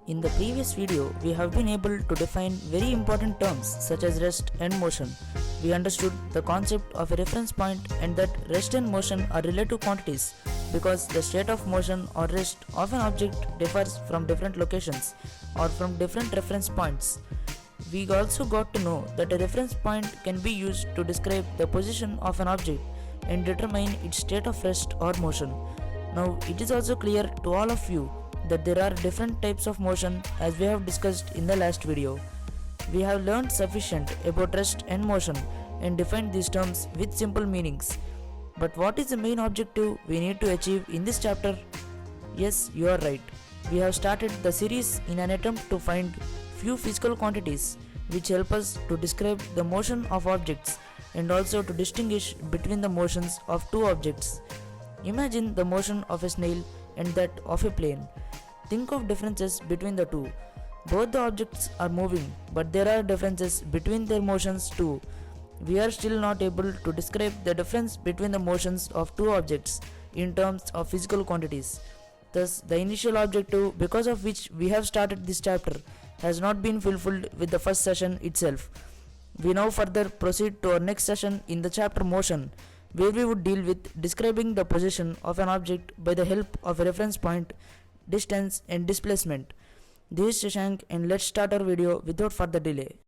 In the previous video, we have been able to define very important terms such as rest and motion. We understood the concept of a reference point and that rest and motion are relative quantities because the state of motion or rest of an object differs from different locations or from different reference points. We also got to know that a reference point can be used to describe the position of an object and determine its state of rest or motion. Now, it is also clear to all of you that there are different types of motion as we have discussed in the last video. We have learned sufficient about rest and motion and defined these terms with simple meanings. But what is the main objective we need to achieve in this chapter? Yes, you are right. We have started the series in an attempt to find few physical quantities which help us to describe the motion of objects and also to distinguish between the motions of two objects. Imagine the motion of a snail and that of a plane. Think of differences between the two. Both the objects are moving, but there are differences between their motions too. We are still not able to describe the difference between the motions of two objects in terms of physical quantities. Thus, the initial objective because of which we have started this chapter has not been fulfilled with the first session itself. We now further proceed to our next session in the chapter motion, where we would deal with describing the position of an object by the help of a reference point, distance and displacement. This is Shashank and let's start our video without further delay.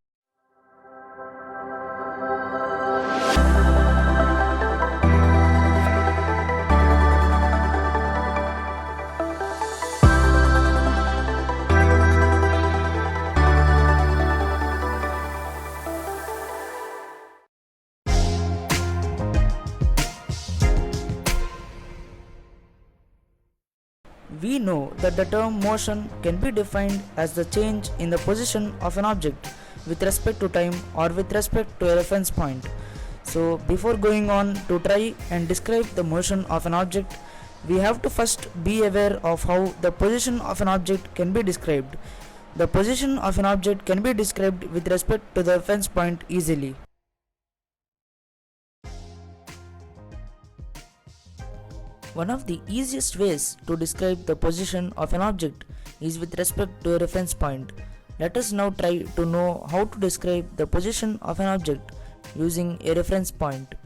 We know that the term motion can be defined as the change in the position of an object with respect to time or with respect to a reference point. So before going on to try and describe the motion of an object, we have to first be aware of how the position of an object can be described. The position of an object can be described with respect to the reference point easily. One of the easiest ways to describe the position of an object is with respect to a reference point. Let us now try to know how to describe the position of an object using a reference point.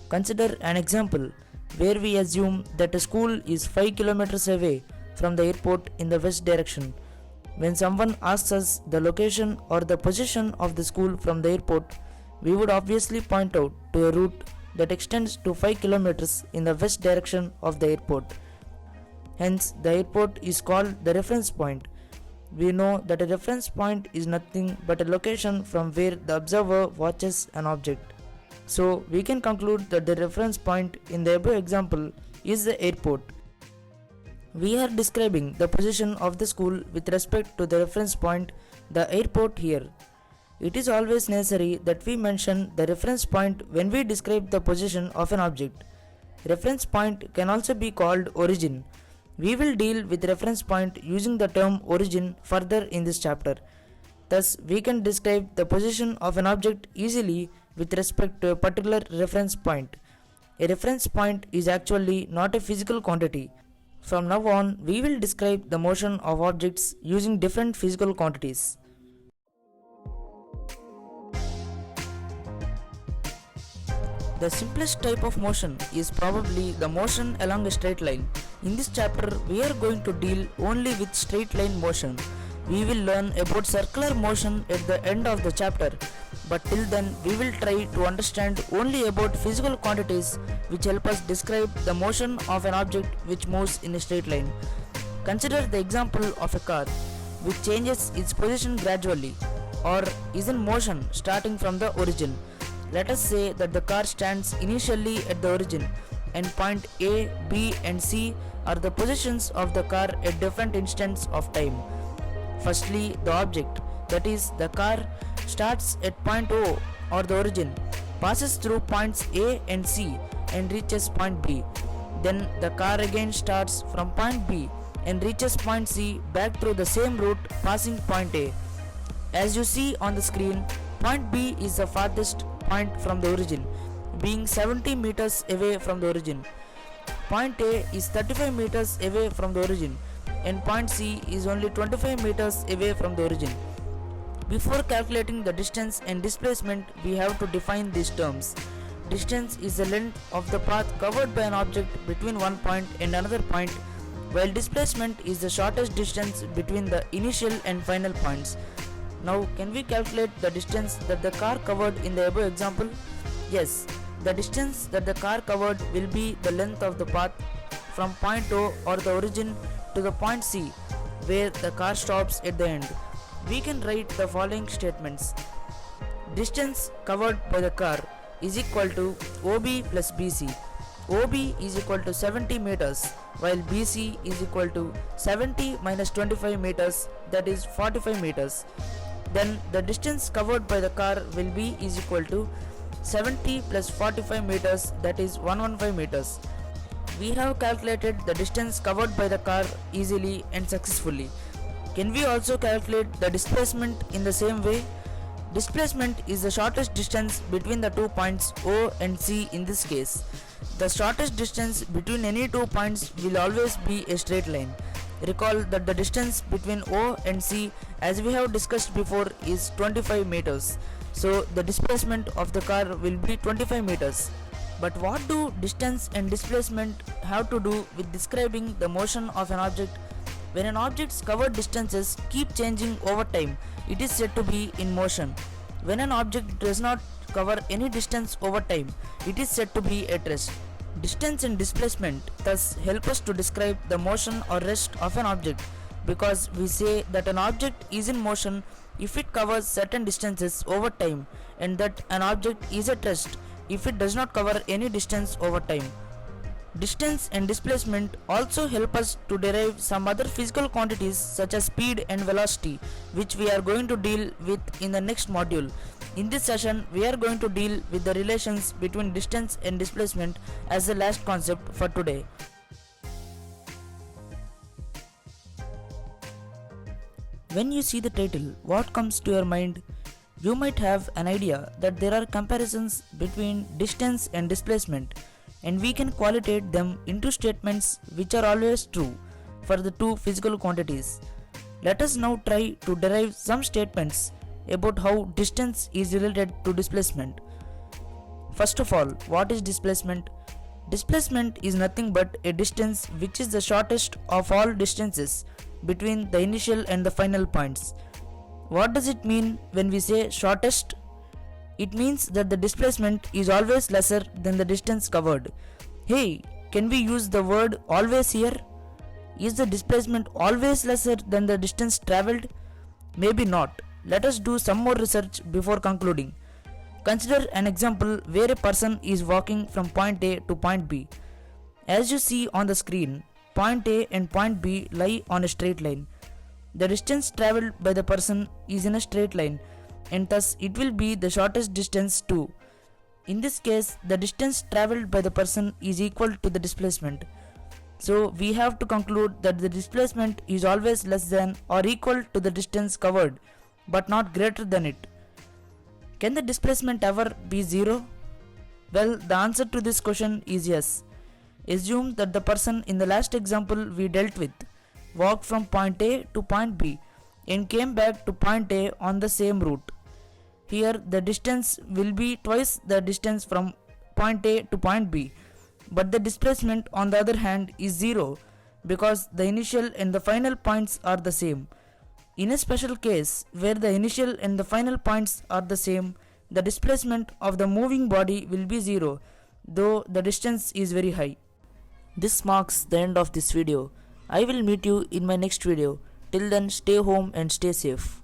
Consider an example where we assume that a school is 5 kilometers away from the airport in the west direction. When someone asks us the location or the position of the school from the airport, we would obviously point out to a route that extends to 5 kilometers in the west direction of the airport. Hence, the airport is called the reference point. We know that a reference point is nothing but a location from where the observer watches an object. So, we can conclude that the reference point in the above example is the airport. We are describing the position of the school with respect to the reference point, the airport here. It is always necessary that we mention the reference point when we describe the position of an object. Reference point can also be called origin. We will deal with reference point using the term origin further in this chapter. Thus, we can describe the position of an object easily with respect to a particular reference point. A reference point is actually not a physical quantity. From now on, we will describe the motion of objects using different physical quantities. The simplest type of motion is probably the motion along a straight line. In this chapter, we are going to deal only with straight line motion. We will learn about circular motion at the end of the chapter, but till then we will try to understand only about physical quantities which help us describe the motion of an object which moves in a straight line. Consider the example of a car which changes its position gradually or is in motion starting from the origin. Let us say that the car stands initially at the origin and point A, B and C are the positions of the car at different instants of time. Firstly, the object, that is the car, starts at point O or the origin, passes through points A and C and reaches point B. Then the car again starts from point B and reaches point C back through the same route passing point A. As you see on the screen, point B is the farthest point from the origin, being 70 meters away from the origin. Point A is 35 meters away from the origin. and point C is only 25 meters away from the origin. Before calculating the distance and displacement, we have to define these terms. Distance is the length of the path covered by an object between one point and another point, while displacement is the shortest distance between the initial and final points. Now, can we calculate the distance that the car covered in the above example? Yes, the distance that the car covered will be the length of the path from point O or the origin to the point C, where the car stops at the end. We can write the following statements. Distance covered by the car is equal to OB plus BC. OB is equal to 70 meters, while BC is equal to 70 minus 25 meters, that is 45 meters. Then the distance covered by the car will be is equal to 70 plus 45 meters, that is 115 meters. We have calculated the distance covered by the car easily and successfully. Can we also calculate the displacement in the same way? Displacement is the shortest distance between the 2 points O and C in this case. The shortest distance between any 2 points will always be a straight line. Recall that the distance between O and C, as we have discussed before, is 25 meters. So the displacement of the car will be 25 meters. But what do distance and displacement have to do with describing the motion of an object? When an object's covered distances keep changing over time, it is said to be in motion. When an object does not cover any distance over time, it is said to be at rest. Distance and displacement thus help us to describe the motion or rest of an object, because we say that an object is in motion if it covers certain distances over time, and that an object is at rest if it does not cover any distance over time. Distance and displacement also help us to derive some other physical quantities such as speed and velocity, which we are going to deal with in the next module. In this session, we are going to deal with the relations between distance and displacement as the last concept for today. When you see the title, what comes to your mind? You might have an idea that there are comparisons between distance and displacement, and we can qualitate them into statements which are always true for the two physical quantities. Let us now try to derive some statements about how distance is related to displacement. First of all, what is displacement? Displacement is nothing but a distance which is the shortest of all distances between the initial and the final points. What does it mean when we say shortest? It means that the displacement is always lesser than the distance covered. Hey, can we use the word always here? Is the displacement always lesser than the distance travelled? Maybe not. Let us do some more research before concluding. Consider an example where a person is walking from point A to point B. As you see on the screen, point A and point B lie on a straight line. The distance travelled by the person is in a straight line, and thus it will be the shortest distance too. In this case, the distance travelled by the person is equal to the displacement. So we have to conclude that the displacement is always less than or equal to the distance covered, but not greater than it. Can the displacement ever be zero? Well, the answer to this question is yes. Assume that the person in the last example we dealt with walked from point A to point B and came back to point A on the same route. Here the distance will be twice the distance from point A to point B, but the displacement on the other hand is zero because the initial and the final points are the same. In a special case where the initial and the final points are the same, the displacement of the moving body will be zero, though the distance is very high. This marks the end of this video. I will meet you in my next video. Till then, stay home and stay safe.